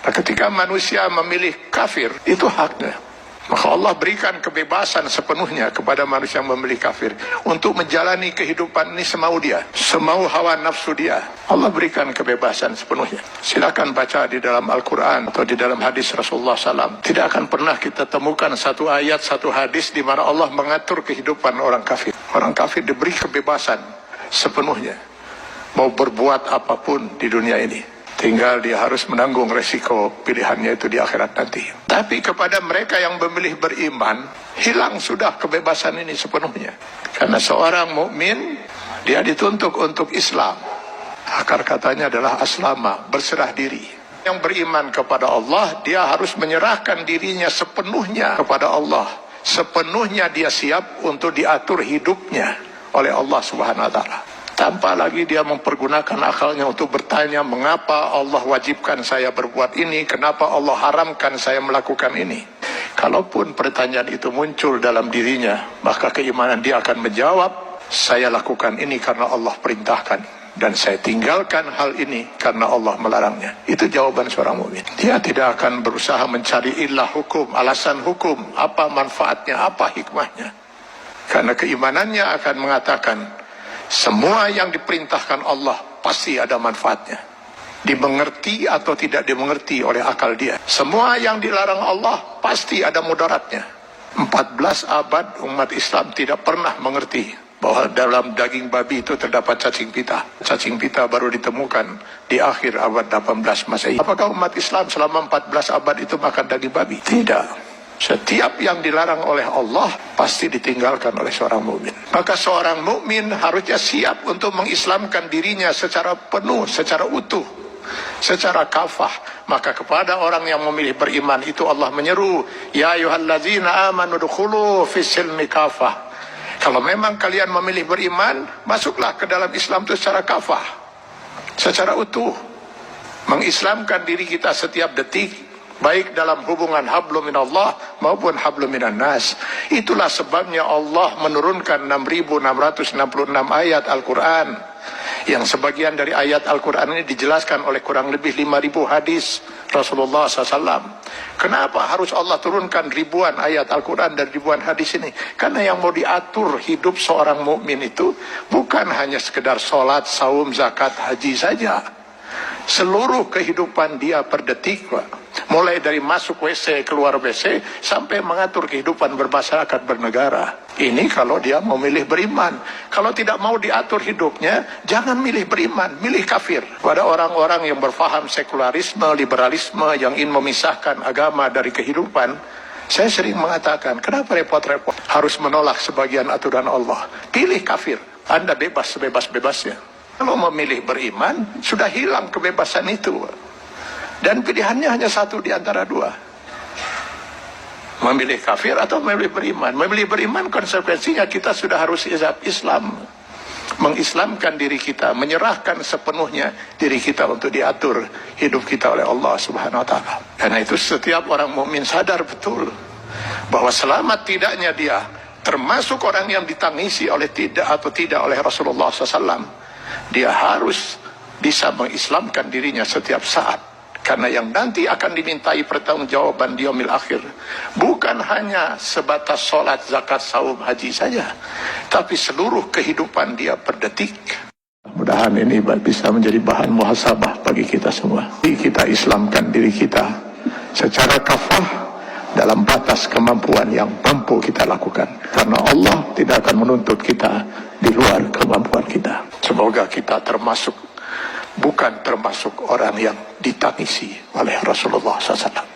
Nah, ketika manusia memilih kafir, itu haknya. Maka Allah berikan kebebasan sepenuhnya kepada manusia yang memilih kafir untuk menjalani kehidupan ini semau dia, semau hawa nafsu dia. Allah berikan kebebasan sepenuhnya. Silakan baca di dalam Al-Quran atau di dalam hadis Rasulullah SAW. Tidak akan pernah kita temukan satu ayat, satu hadis di mana Allah mengatur kehidupan orang kafir. Orang kafir diberi kebebasan sepenuhnya, mau berbuat apapun di dunia ini. Tinggal dia harus menanggung resiko pilihannya itu di akhirat nanti. Tapi kepada mereka yang memilih beriman, hilang sudah kebebasan ini sepenuhnya. Karena seorang mukmin, dia dituntut untuk Islam. Akar katanya adalah aslama, berserah diri. Yang beriman kepada Allah, dia harus menyerahkan dirinya sepenuhnya kepada Allah. Sepenuhnya dia siap untuk diatur hidupnya oleh Allah Subhanahu wa Ta'ala. Tanpa lagi dia mempergunakan akalnya untuk bertanya, mengapa Allah wajibkan saya berbuat ini, kenapa Allah haramkan saya melakukan ini. Kalaupun pertanyaan itu muncul dalam dirinya, maka keimanan dia akan menjawab, saya lakukan ini karena Allah perintahkan, dan saya tinggalkan hal ini karena Allah melarangnya. Itu jawaban seorang mukmin. Dia tidak akan berusaha mencari ilah hukum, alasan hukum, apa manfaatnya, apa hikmahnya. Karena keimanannya akan mengatakan, semua yang diperintahkan Allah pasti ada manfaatnya. Dimengerti atau tidak dimengerti oleh akal dia. Semua yang dilarang Allah pasti ada mudaratnya. 14 abad umat Islam tidak pernah mengerti bahwa dalam daging babi itu terdapat cacing pita. Cacing pita baru ditemukan di akhir abad 18 Masehi. Apakah umat Islam selama 14 abad itu makan daging babi? Tidak. Setiap yang dilarang oleh Allah pasti ditinggalkan oleh seorang mukmin. Maka seorang mukmin harusnya siap untuk mengislamkan dirinya secara penuh, secara utuh, secara kafah. Maka kepada orang yang memilih beriman itu Allah menyeru, ya ayyuhallazina amanu dukhulu fis silmi kafah. Kalau memang kalian memilih beriman, masuklah ke dalam Islam itu secara kafah, secara utuh. Mengislamkan diri kita setiap detik, baik dalam hubungan hablum minallah maupun hablum minan nas. Itulah sebabnya Allah menurunkan 6.666 ayat Al-Quran, yang sebagian dari ayat Al-Quran ini dijelaskan oleh kurang lebih 5.000 hadis Rasulullah SAW. Kenapa harus Allah turunkan ribuan ayat Al-Quran dan ribuan hadis ini? Karena yang mau diatur hidup seorang mukmin itu bukan hanya sekedar sholat, saum, zakat, haji saja. Seluruh kehidupan dia per detik, mulai dari masuk WC, keluar WC, sampai mengatur kehidupan bermasyarakat, bernegara. Ini kalau dia memilih beriman. Kalau tidak mau diatur hidupnya, jangan milih beriman, milih kafir. Pada orang-orang yang berfaham sekularisme, liberalisme, yang ingin memisahkan agama dari kehidupan, saya sering mengatakan, kenapa repot-repot harus menolak sebagian aturan Allah? Pilih kafir, Anda bebas sebebas-bebasnya. Kalau memilih beriman, sudah hilang kebebasan itu. Dan pilihannya hanya satu di antara dua. Memilih kafir atau memilih beriman. Memilih beriman konsekuensinya kita sudah harus Islam. Mengislamkan diri kita, menyerahkan sepenuhnya diri kita untuk diatur hidup kita oleh Allah Subhanahu wa Ta'ala. Karena itu setiap orang mukmin sadar betul bahwa selamat tidaknya dia termasuk orang yang ditangisi oleh tidak oleh Rasulullah SAW. Dia harus bisa mengislamkan dirinya setiap saat. Karena yang nanti akan dimintai pertanggungjawaban di yaumil akhir bukan hanya sebatas sholat, zakat, saum, haji saja, tapi seluruh kehidupan dia per detik. Mudah-mudahan ini bisa menjadi bahan muhasabah bagi kita semua. Kita islamkan diri kita secara kafah dalam batas kemampuan yang mampu kita lakukan. Karena Allah tidak akan menuntut kita di luar kemampuan kita. Semoga kita bukan termasuk orang yang ditangisi oleh Rasulullah SAW.